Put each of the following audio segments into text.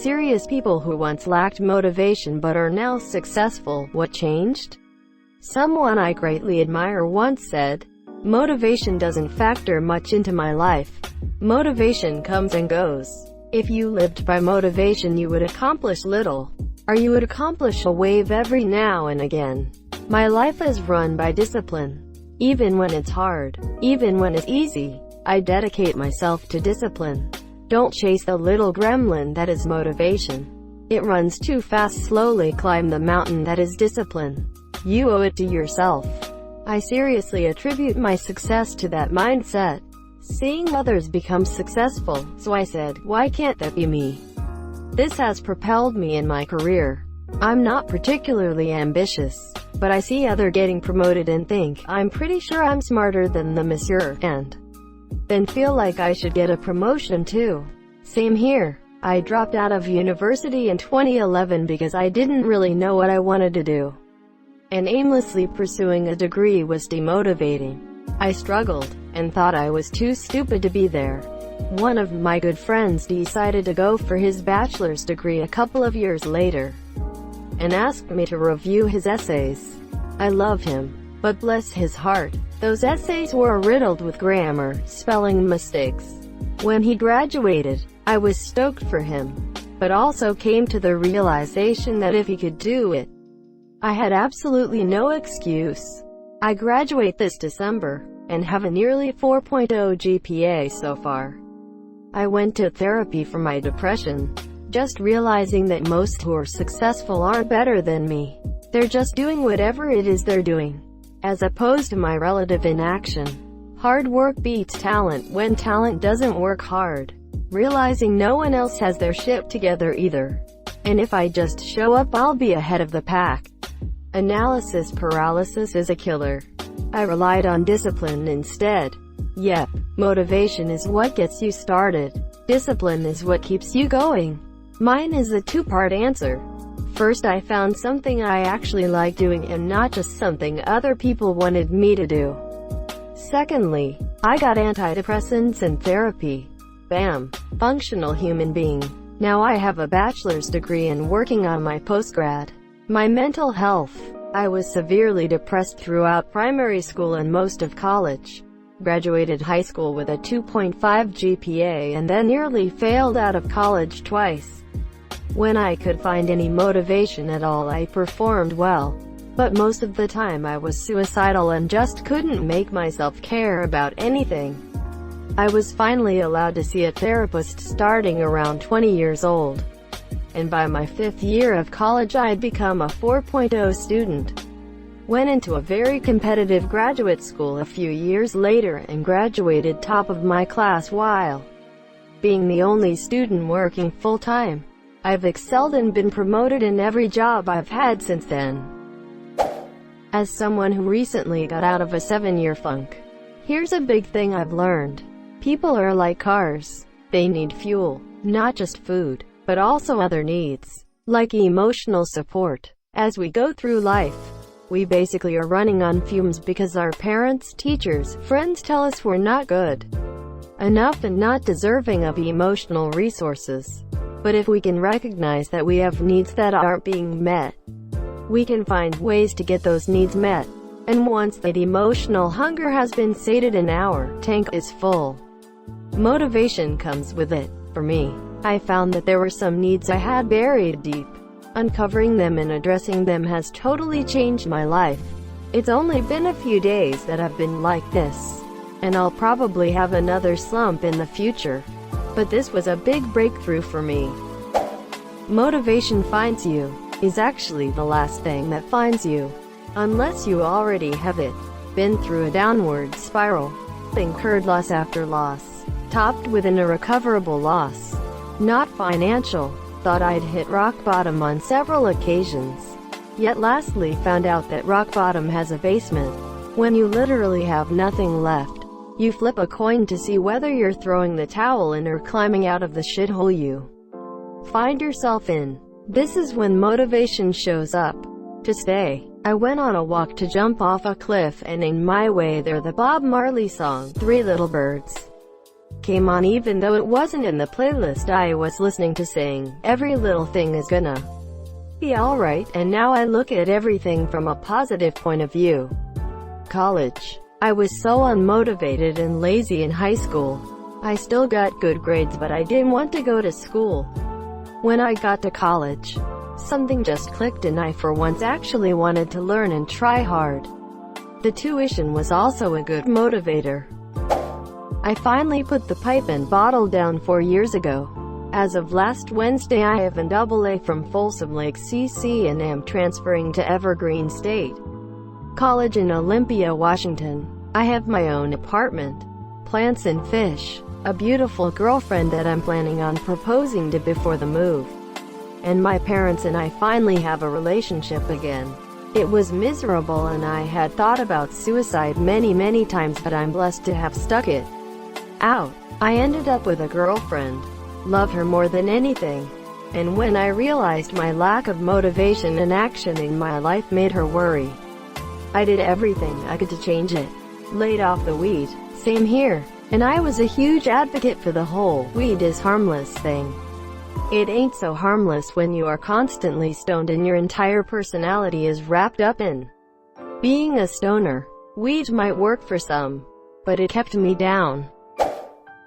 serious people who once lacked motivation but are now successful. What changed? Someone I greatly admire once said, "Motivation doesn't factor much into my life. Motivation comes and goes. If you lived by motivation, you would accomplish little, or you would accomplish a wave every now and again. My life is run by discipline. Even when it's hard, even when it's easy, I dedicate myself to discipline. Don't chase the little gremlin that is motivation. It runs too fast. Slowly climb the mountain that is discipline. You owe it to yourself." I seriously attribute my success to that mindset. Seeing others become successful, so I said, why can't that be me? This has propelled me in my career. I'm not particularly ambitious, but I see others getting promoted and think, I'm pretty sure I'm smarter than the monsieur, and then feel like I should get a promotion too. Same here. I dropped out of university in 2011 because I didn't really know what I wanted to do, and aimlessly pursuing a degree was demotivating. I struggled, and thought I was too stupid to be there. One of my good friends decided to go for his bachelor's degree a couple of years later, and asked me to review his essays. I love him, but bless his heart, those essays were riddled with grammar, spelling mistakes. When he graduated, I was stoked for him, but also came to the realization that if he could do it, I had absolutely no excuse. I graduate this December, and have a nearly 4.0 GPA so far. I went to therapy for my depression, just realizing that most who are successful aren't better than me. They're just doing whatever it is they're doing, as opposed to my relative inaction. Hard work beats talent when talent doesn't work hard. Realizing no one else has their shit together either, and if I just show up, I'll be ahead of the pack. Analysis paralysis is a killer. I relied on discipline instead. Yep, motivation is what gets you started. Discipline is what keeps you going. Mine is a two-part answer. First, I found something I actually like doing and not just something other people wanted me to do. Secondly, I got antidepressants and therapy. Bam! Functional human being. Now I have a bachelor's degree and working on my postgrad. My mental health. I was severely depressed throughout primary school and most of college. Graduated high school with a 2.5 GPA and then nearly failed out of college twice. When I could find any motivation at all, I performed well. But most of the time I was suicidal and just couldn't make myself care about anything. I was finally allowed to see a therapist starting around 20 years old. And by my 5th year of college I had become a 4.0 student. Went into a very competitive graduate school a few years later and graduated top of my class while being the only student working full-time. I've excelled and been promoted in every job I've had since then. As someone who recently got out of a 7-year funk, here's a big thing I've learned. People are like cars. They need fuel, not just food, but also other needs, like emotional support. As we go through life, we basically are running on fumes because our parents, teachers, friends tell us we're not good enough and not deserving of emotional resources. But if we can recognize that we have needs that aren't being met, we can find ways to get those needs met. And once that emotional hunger has been sated and our tank is full, motivation comes with it. For me, I found that there were some needs I had buried deep. Uncovering them and addressing them has totally changed my life. It's only been a few days that I've been like this, and I'll probably have another slump in the future. But this was a big breakthrough for me. Motivation finds you is actually the last thing that finds you, unless you already have it. Been through a downward spiral, incurred loss after loss, topped with an irrecoverable loss. Not financial. Thought I'd hit rock bottom on several occasions. Yet lastly found out that rock bottom has a basement. When you literally have nothing left, you flip a coin to see whether you're throwing the towel in or climbing out of the shithole you find yourself in. This is when motivation shows up. To stay. I went on a walk to jump off a cliff, and in my way there the Bob Marley song, 3 Little Birds, came on even though it wasn't in the playlist I was listening to, saying, "Every little thing is gonna be alright," and now I look at everything from a positive point of view. College. I was so unmotivated and lazy in high school. I still got good grades, but I didn't want to go to school. When I got to college, something just clicked and I for once actually wanted to learn and try hard. The tuition was also a good motivator. I finally put the pipe and bottle down 4 years ago. As of last Wednesday, I have an AA from Folsom Lake CC and am transferring to Evergreen State College in Olympia, Washington. I have my own apartment, plants and fish, a beautiful girlfriend that I'm planning on proposing to before the move, and my parents and I finally have a relationship again. It was miserable and I had thought about suicide many times, but I'm blessed to have stuck it out. I ended up with a girlfriend. Love her more than anything. And when I realized my lack of motivation and action in my life made her worry, I did everything I could to change it. Laid off the weed. Same here. And I was a huge advocate for the whole weed is harmless thing. It ain't so harmless when you are constantly stoned and your entire personality is wrapped up in being a stoner. Weed might work for some, but it kept me down.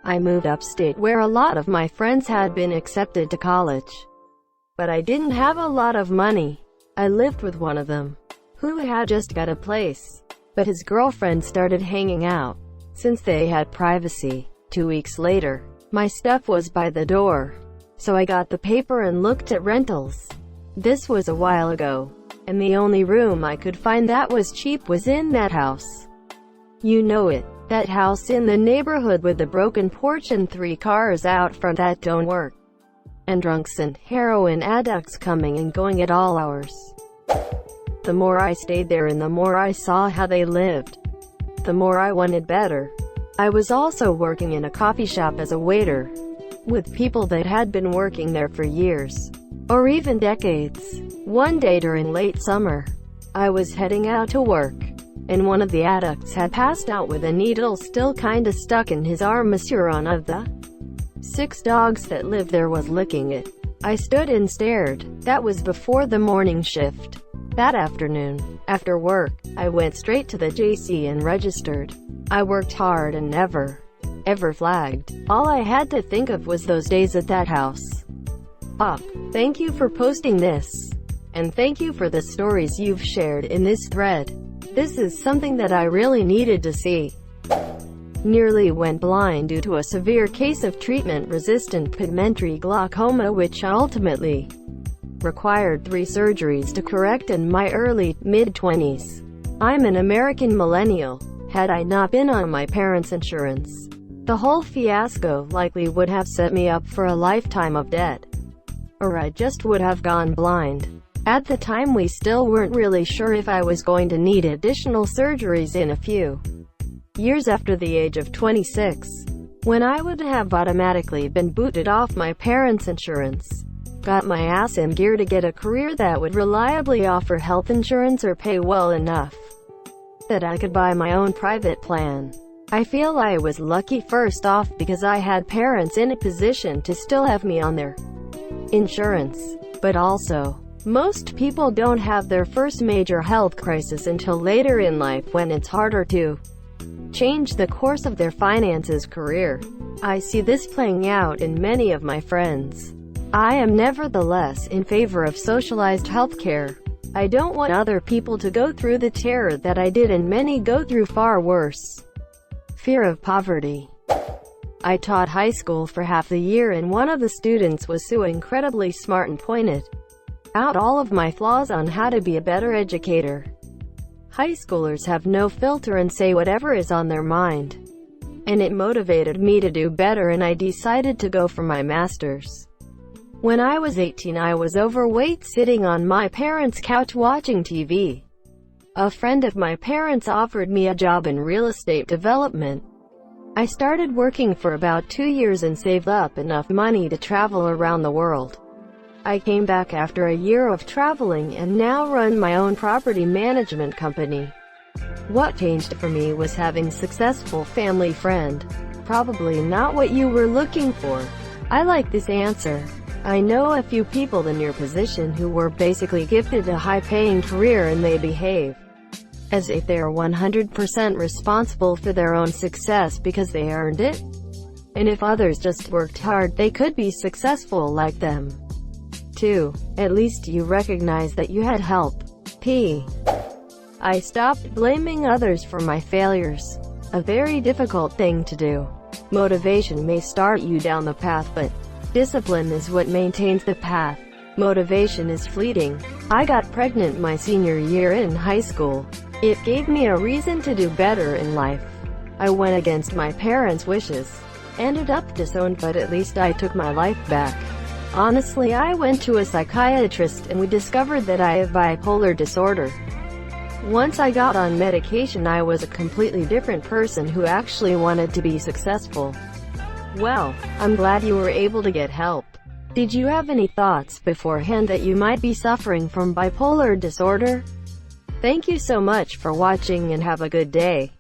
I moved upstate where a lot of my friends had been accepted to college. But I didn't have a lot of money. I lived with one of them, who had just got a place, but his girlfriend started hanging out. Since they had privacy, 2 weeks later, my stuff was by the door. So I got the paper and looked at rentals. This was a while ago, and the only room I could find that was cheap was in that house. You know it, that house in the neighborhood with the broken porch and 3 cars out front that don't work. And drunks and heroin addicts coming and going at all hours. The more I stayed there and the more I saw how they lived, the more I wanted better. I was also working in a coffee shop as a waiter, with people that had been working there for years, or even decades. One day during late summer, I was heading out to work, and one of the addicts had passed out with a needle still kinda stuck in his arm. Monsieur, one of the 6 dogs that lived there was licking it. I stood and stared. That was before the morning shift. That afternoon, after work, I went straight to the JC and registered. I worked hard and never, ever flagged. All I had to think of was those days at that house. Thank you for posting this. And thank you for the stories you've shared in this thread. This is something that I really needed to see. Nearly went blind due to a severe case of treatment-resistant pigmentary glaucoma, which ultimately required 3 surgeries to correct in my early, mid-20s. I'm an American millennial. Had I not been on my parents' insurance, the whole fiasco likely would have set me up for a lifetime of debt. Or I just would have gone blind. At the time we still weren't really sure if I was going to need additional surgeries in a few years after the age of 26, when I would have automatically been booted off my parents' insurance. Got my ass in gear to get a career that would reliably offer health insurance or pay well enough that I could buy my own private plan. I feel I was lucky, first off because I had parents in a position to still have me on their insurance, but also, most people don't have their first major health crisis until later in life, when it's harder to change the course of their finances. Career. I see this playing out in many of my friends. I am nevertheless in favor of socialized healthcare. I don't want other people to go through the terror that I did, and many go through far worse. Fear of poverty. I taught high school for half the year, and one of the students was so incredibly smart and pointed out all of my flaws on how to be a better educator. High schoolers have no filter and say whatever is on their mind. And it motivated me to do better, and I decided to go for my master's. When I was 18, I was overweight, sitting on my parents' couch watching TV. A friend of my parents offered me a job in real estate development. I started working for about 2 years and saved up enough money to travel around the world. I came back after a year of traveling and now run my own property management company. What changed for me was having a successful family friend probably not what you were looking for. I like this answer. I know a few people in your position who were basically gifted a high-paying career and they behave as if they are 100% responsible for their own success because they earned it. And if others just worked hard, they could be successful like them. 2. At least you recognize that you had help. I stopped blaming others for my failures. A very difficult thing to do. Motivation may start you down the path, but discipline is what maintains the path. Motivation is fleeting. I got pregnant my senior year in high school. It gave me a reason to do better in life. I went against my parents' wishes. Ended up disowned, but at least I took my life back. Honestly, I went to a psychiatrist and we discovered that I have bipolar disorder. Once I got on medication, I was a completely different person who actually wanted to be successful. Well, I'm glad you were able to get help. Did you have any thoughts beforehand that you might be suffering from bipolar disorder? Thank you so much for watching and have a good day.